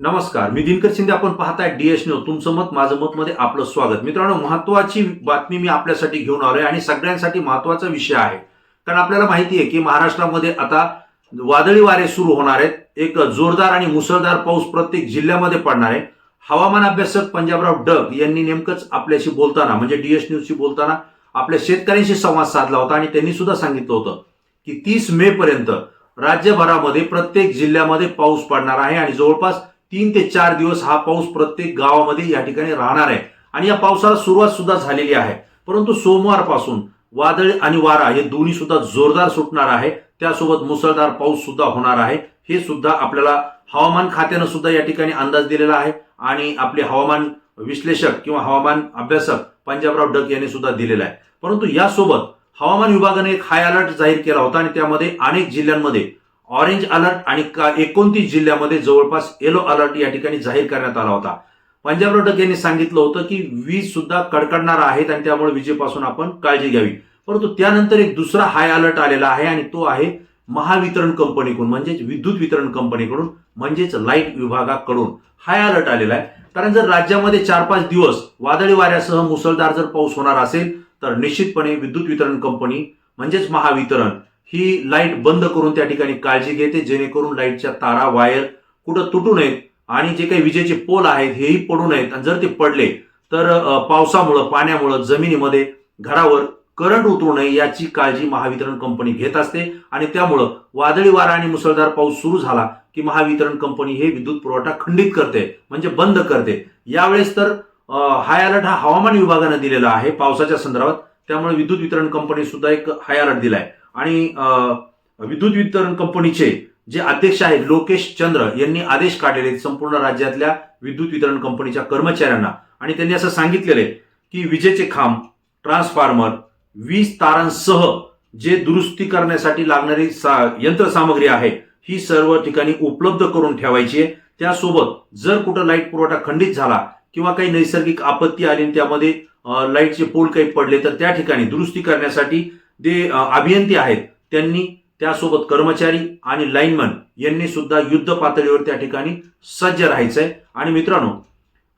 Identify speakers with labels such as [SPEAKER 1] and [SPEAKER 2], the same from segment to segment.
[SPEAKER 1] नमस्कार, मी दिनकर शिंदे. आपण पाहताय डीएस न्यूज. तुमचं मत माझं मत मध्ये आपलं स्वागत. मित्रांनो, महत्वाची बातमी मी आपल्यासाठी घेऊन आलोय आणि सगळ्यांसाठी महत्वाचा विषय आहे. कारण आपल्याला माहिती आहे की महाराष्ट्रामध्ये आता वादळी वारे सुरू होणार आहेत. एक जोरदार आणि मुसळधार पाऊस प्रत्येक जिल्ह्यामध्ये पडणार आहे. हवामान अभ्यासक पंजाबराव डग यांनी नेमकंच आपल्याशी बोलताना म्हणजे डीएस न्यूजशी बोलताना आपल्या शेतकऱ्यांशी संवाद साधला होता आणि त्यांनी सुद्धा सांगितलं होतं की 30 मे पर्यंत राज्यभरामध्ये प्रत्येक जिल्ह्यामध्ये पाऊस पडणार आहे आणि जवळपास 3 ते 4 दिवस हा पाऊस प्रत्येक गावामध्ये या ठिकाणी राहणार आहे. आणि या पावसाला सुरुवात सुद्धा झालेली आहे. परंतु सोमवारपासून वादळ आणि वारा हे दोन्ही सुद्धा जोरदार सुटणार आहे. त्यासोबत मुसळधार पाऊस सुद्धा होणार आहे. हे सुद्धा आपल्याला हवामान खात्यानं सुद्धा या ठिकाणी अंदाज दिलेला आहे आणि आपले हवामान विश्लेषक किंवा हवामान अभ्यासक पंजाबराव डग यांनी सुद्धा दिलेला आहे. परंतु यासोबत हवामान विभागाने एक हाय अलर्ट जाहीर केला होता आणि त्यामध्ये अनेक जिल्ह्यांमध्ये ऑरेंज अलर्ट आणि 29 जिल्ह्यामध्ये जवळपास येलो अलर्ट या ठिकाणी जाहीर करण्यात आला होता. पंजाबराव डग यांनी सांगितलं होतं की वीज सुद्धा कडकडणार आहेत आणि त्यामुळे विजेपासून आपण काळजी घ्यावी. परंतु त्यानंतर एक दुसरा हाय अलर्ट आलेला आहे आणि तो आहे महावितरण कंपनीकडून म्हणजेच विद्युत वितरण कंपनीकडून म्हणजेच लाईट विभागाकडून हाय अलर्ट आलेला आहे. कारण जर राज्यामध्ये 4-5 दिवस वादळी वाऱ्यासह मुसळधार जर पाऊस होणार असेल तर निश्चितपणे विद्युत वितरण कंपनी म्हणजेच महावितरण ही लाईट बंद करून त्या ठिकाणी काळजी घेते, जेणेकरून लाईटच्या तारा वायर कुठं तुटू नयेत आणि जे काही विजेचे पोल आहेत हेही पडू नयेत. आणि जर ते पडले तर पावसामुळे पाण्यामुळे जमिनीमध्ये घरावर करंट उतरू नये याची काळजी महावितरण कंपनी घेत असते. आणि त्यामुळं वादळी वारा आणि मुसळधार पाऊस सुरू झाला की महावितरण कंपनी हे विद्युत पुरवठा खंडित करते म्हणजे बंद करते. यावेळेस तर हाय अलर्ट हा हवामान विभागाने दिलेला आहे पावसाच्या संदर्भात. त्यामुळे विद्युत वितरण कंपनी सुद्धा एक हाय अलर्ट दिलाय. आणि विद्युत वितरण कंपनीचे जे अध्यक्ष आहेत लोकेश चंद्र यांनी आदेश काढलेले आहेत संपूर्ण राज्यातल्या विद्युत वितरण कंपनीच्या कर्मचाऱ्यांना. आणि त्यांनी असं सांगितलेलं आहे की विजेचे खांब, ट्रान्सफॉर्मर, वीज तारांसह जे दुरुस्ती करण्यासाठी लागणारी यंत्रसामग्री आहे ही सर्व ठिकाणी उपलब्ध करून ठेवायची आहे. त्यासोबत जर कुठं लाईट पुरवठा खंडित झाला किंवा काही नैसर्गिक आपत्ती आली आणि त्यामध्ये लाईटचे पोल काही पडले तर त्या ठिकाणी दुरुस्ती करण्यासाठी जे अभियंते आहेत त्यांनी त्यासोबत कर्मचारी आणि लाईनमन यांनी सुद्धा युद्ध पातळीवर त्या ठिकाणी सज्ज राहायचंय. आणि मित्रांनो,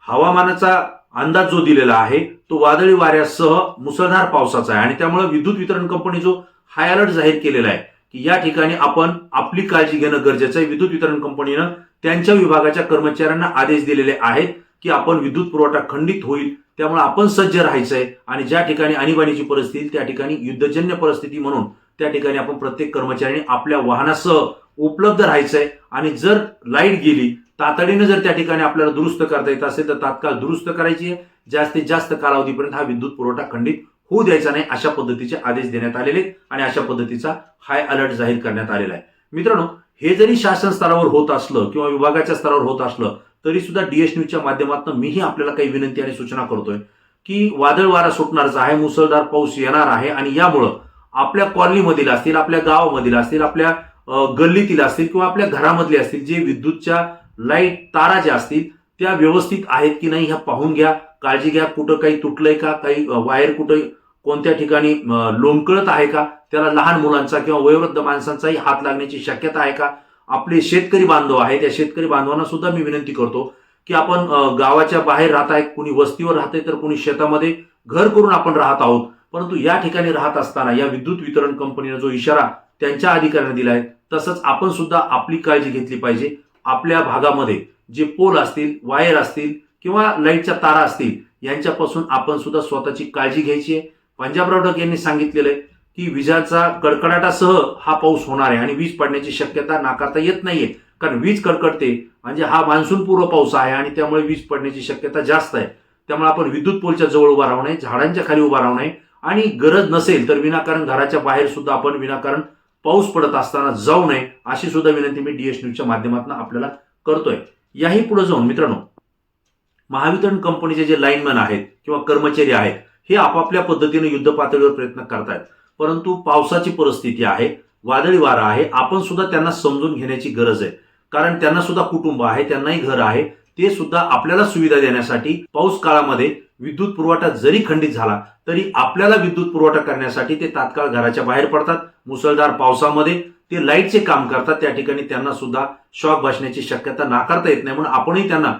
[SPEAKER 1] हवामानाचा अंदाज जो दिलेला आहे तो वादळी वाऱ्यासह मुसळधार पावसाचा आहे आणि त्यामुळे विद्युत वितरण कंपनी जो हाय अलर्ट जाहीर केलेला आहे की या ठिकाणी आपण आपली काळजी घेणं गरजेचं आहे. विद्युत वितरण कंपनीनं त्यांच्या विभागाच्या कर्मचाऱ्यांना आदेश दिलेले आहेत की आपण विद्युत पुरवठा खंडित होईल त्यामुळे आपण सज्ज राहायचंय आणि ज्या ठिकाणी आणीबाणीची परिस्थिती त्या ठिकाणी युद्धजन्य परिस्थिती म्हणून त्या ठिकाणी आपण प्रत्येक कर्मचाऱ्यांनी आपल्या वाहनासह उपलब्ध राहायचंय. आणि जर लाईट गेली तातडीने जर त्या ठिकाणी आपल्याला दुरुस्त करता येत असेल तर तात्काळ दुरुस्त करायची आहे. जास्तीत जास्त कालावधीपर्यंत हा विद्युत पुरवठा खंडित होऊ द्यायचा नाही अशा पद्धतीचे आदेश देण्यात आलेले आणि अशा पद्धतीचा हाय अलर्ट जाहीर करण्यात आलेला आहे. मित्रांनो, हे जरी शासन स्तरावर होत असलं किंवा विभागाच्या स्तरावर होत असलं तरी सुद्धा डीएस न्यूजच्या माध्यमातून मीही आपल्याला काही विनंती आणि सूचना करतोय की वादळ वारा सुटणारच आहे, मुसळधार पाऊस येणार आहे आणि यामुळं आपल्या कॉलनीमधील असतील, आपल्या गावामधील असतील, आपल्या गल्लीतील असतील किंवा आपल्या घरामधले असतील जे विद्युतच्या लाईट तारा ज्या असतील त्या व्यवस्थित आहेत की नाही ह्या पाहून घ्या, काळजी घ्या. कुठं काही तुटलंय का, काही वायर कुठं कोणत्या ठिकाणी लोंबकळत आहे का, त्याला लहान मुलांचा किंवा वयोवृद्ध माणसांचाही हात लागण्याची शक्यता आहे का. आपले शेतकरी बांधव आहेत त्या शेतकरी बांधवांना सुद्धा मी विनंती करतो की आपण गावाच्या बाहेर राहत आहे, कुणी वस्तीवर राहते तर कुणी शेतामध्ये घर करून आपण राहत आहोत. परंतु या ठिकाणी राहत असताना या विद्युत वितरण कंपनीने जो इशारा त्यांच्या अधिकाऱ्यांनी दिला आहे तसंच आपण सुद्धा आपली काळजी घेतली पाहिजे. आपल्या भागामध्ये जे पोल असतील, वायर असतील किंवा लाईटच्या तारा असतील यांच्यापासून आपण सुद्धा स्वतःची काळजी घ्यायची आहे. पंजाबराव डग यांनी सांगितलेलं आहे की विजांचा कडकडाटासह हा पाऊस होणार आहे आणि वीज पडण्याची शक्यता नाकारता येत नाहीये. कारण वीज कडकडते म्हणजे हा मान्सून पूर्व पाऊस आहे आणि त्यामुळे वीज पडण्याची शक्यता जास्त आहे. त्यामुळे आपण विद्युत पोलच्या जवळ उभा राहू नये, झाडांच्या खाली उभा राहू नये आणि गरज नसेल तर विनाकारण घराच्या बाहेर सुद्धा आपण विनाकारण पाऊस पडत असताना जाऊ नये अशी सुद्धा विनंती मी डीएस न्यूजच्या माध्यमातून आपल्याला करतोय. याही पुढे जाऊन मित्रांनो, महावितरण कंपनीचे जे लाईनमॅन आहेत किंवा कर्मचारी आहेत हे आपापल्या पद्धतीने युद्ध पातळीवर प्रयत्न करतायत. परंतु पावसाची परिस्थिती आहे, वादळी वारा आहे, आपण सुद्धा त्यांना समजून घेण्याची गरज आहे. कारण त्यांना सुद्धा कुटुंब आहे, त्यांनाही घर आहे. ते सुद्धा आपल्याला सुविधा देण्यासाठी पाऊस काळामध्ये विद्युत पुरवठा जरी खंडित झाला तरी आपल्याला विद्युत पुरवठा करण्यासाठी ते तात्काळ घराच्या बाहेर पडतात. मुसळधार पावसामध्ये ते लाईटचे काम करतात, त्या ठिकाणी त्यांना सुद्धा शॉक बसण्याची शक्यता नाकारता येत नाही. म्हणून आपणही त्यांना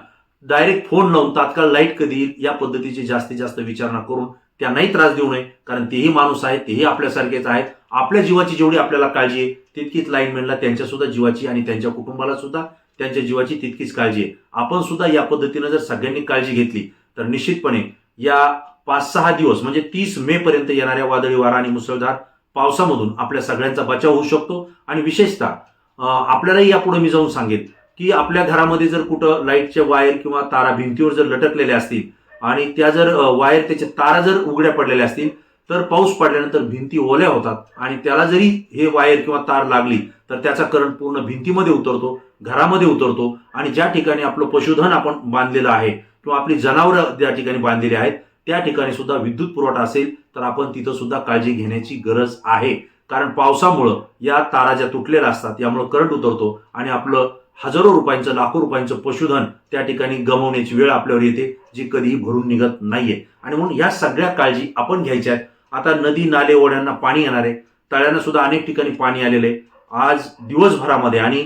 [SPEAKER 1] डायरेक्ट फोन लावून तात्काळ लाईट कधी येईल या पद्धतीची जास्तीत जास्त विचारणा करून त्यांनाही त्रास देऊ नये. कारण तेही माणूस आहेत, तेही आपल्यासारखेच आहेत. आपल्या जीवाची जेवढी आपल्याला काळजी आहे तितकीच लाईनमॅनला त्यांच्या सुद्धा जीवाची आणि त्यांच्या कुटुंबाला सुद्धा त्यांच्या जीवाची तितकीच काळजी आहे. आपण सुद्धा या पद्धतीनं जर सगळ्यांनी काळजी घेतली तर निश्चितपणे या 5-6 दिवस म्हणजे 30 मे पर्यंत येणाऱ्या वादळी वारा आणि मुसळधार पावसामधून आपल्या सगळ्यांचा बचाव होऊ शकतो. आणि विशेषतः आपल्यालाही यापुढे मी जाऊन सांगेन की आपल्या घरामध्ये जर कुठं लाईटच्या वायर किंवा तारा भिंतीवर जर लटकलेल्या असतील आणि त्या जर वायर त्याच्या तारा जर उघड्या पडलेल्या असतील तर पाऊस पडल्यानंतर भिंती ओल्या होतात आणि त्याला जरी हे वायर किंवा तार लागली तर त्याचा करंट पूर्ण भिंतीमध्ये उतरतो, घरामध्ये उतरतो आणि ज्या ठिकाणी आपलं पशुधन आपण बांधलेलं आहे किंवा आपली जनावरं ज्या ठिकाणी बांधलेली आहेत त्या ठिकाणी सुद्धा विद्युत पुरवठा असेल तर आपण तिथं सुद्धा काळजी घेण्याची गरज आहे. कारण पावसामुळं या तारा ज्या तुटलेल्या असतात यामुळे करंट उतरतो आणि आपलं हजारो रुपयांचं, लाखो रुपयांचं पशुधन त्या ठिकाणी गमावण्याची वेळ आपल्यावर येते, जी कधीही भरून निघत नाहीये. आणि म्हणून या सगळ्या काळजी आपण घ्यायच्या आहेत. आता नदी नाले ओढ्यांना पाणी येणार आहे, तळ्यांना सुद्धा अनेक ठिकाणी पाणी आलेलं आहे. आज दिवसभरामध्ये आणि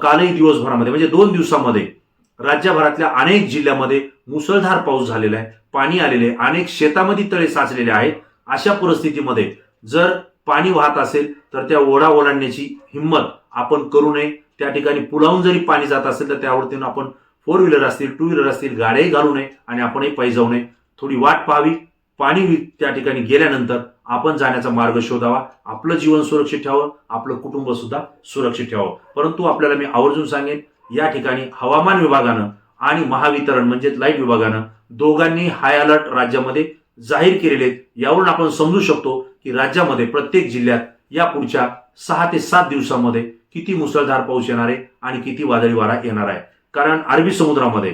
[SPEAKER 1] कालही दिवसभरामध्ये म्हणजे 2 दिवसामध्ये राज्यभरातल्या अनेक जिल्ह्यामध्ये मुसळधार पाऊस झालेला आहे, पाणी आलेले आहे, अनेक शेतामध्ये तळे साचलेले आहेत. अशा परिस्थितीमध्ये जर पाणी वाहत असेल तर त्या ओढा ओलांडण्याची हिंमत आपण करू नये. त्या ठिकाणी पुलावून जरी पाणी जात असेल तर त्यावरती आपण 4 व्हीलर असतील, 2 व्हीलर असतील, गाड्याही घालू नये आणि आपणही पायी जाऊ नये. थोडी वाट पाहावी. पाणी त्या ठिकाणी गेल्यानंतर आपण जाण्याचा मार्ग शोधावा. आपलं जीवन सुरक्षित ठेवावं, आपलं कुटुंब सुद्धा सुरक्षित ठेवावं. परंतु आपल्याला मी आवर्जून सांगेन या ठिकाणी हवामान विभागानं आणि महावितरण म्हणजे लाईट विभागानं दोघांनी हाय अलर्ट राज्यामध्ये जाहीर केलेले आहेत. यावरून आपण समजू शकतो की राज्यामध्ये प्रत्येक जिल्ह्यात या पुढच्या 6 ते 7 दिवसांमध्ये किती मुसळधार पाऊस येणार आहे आणि किती वादळी वारा येणार आहे. कारण अरबी समुद्रामध्ये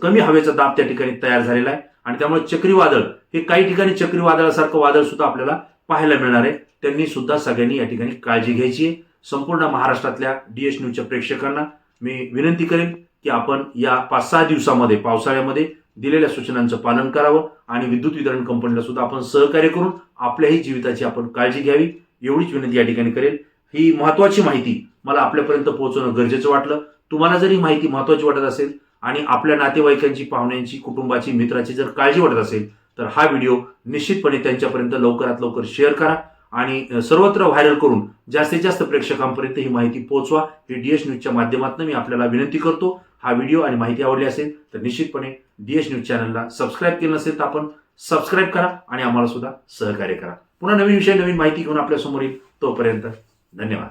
[SPEAKER 1] कमी हवेचा दाब त्या ठिकाणी तयार झालेला आहे आणि त्यामुळे चक्रीवादळ हे काही ठिकाणी चक्रीवादळासारखं वादळ सुद्धा आपल्याला पाहायला मिळणार आहे. त्यांनी सुद्धा सगळ्यांनी या ठिकाणी काळजी घ्यायची आहे. संपूर्ण महाराष्ट्रातल्या DS न्यूजच्या प्रेक्षकांना मी विनंती करेन की आपण या 5-6 दिवसामध्ये पावसाळ्यामध्ये दिलेल्या सूचनांचं पालन करावं आणि विद्युत वितरण कंपनीला सुद्धा आपण सहकार्य करून आपल्याही जीविताची आपण काळजी घ्यावी एवढीच विनंती या ठिकाणी करेल. ही महत्वाची माहिती मला आपल्यापर्यंत पोहोचवणं गरजेचं वाटलं. तुम्हाला जर ही माहिती महत्वाची वाटत असेल आणि आपल्या नातेवाईकांची, पाहुण्यांची, कुटुंबाची, मित्राची जर काळजी वाटत असेल तर हा व्हिडिओ निश्चितपणे त्यांच्यापर्यंत लवकरात लवकर शेअर करा आणि सर्वत्र व्हायरल करून जास्तीत जास्त प्रेक्षकांपर्यंत ही माहिती पोहोचवा. ही DS न्यूजच्या माध्यमातून मी आपल्याला विनंती करतो. हा व्हिडिओ आणि माहिती आवडली असेल तर निश्चितपणे DS न्यूज चॅनलला सबस्क्राईब केलं नसेल तर आपण सबस्क्राईब करा आणि आम्हाला सुद्धा सहकार्य करा. पुन्हा नवीन विषय, नवीन माहिती घेऊन आपल्या समोर येईल. तोपर्यंत धन्यवाद.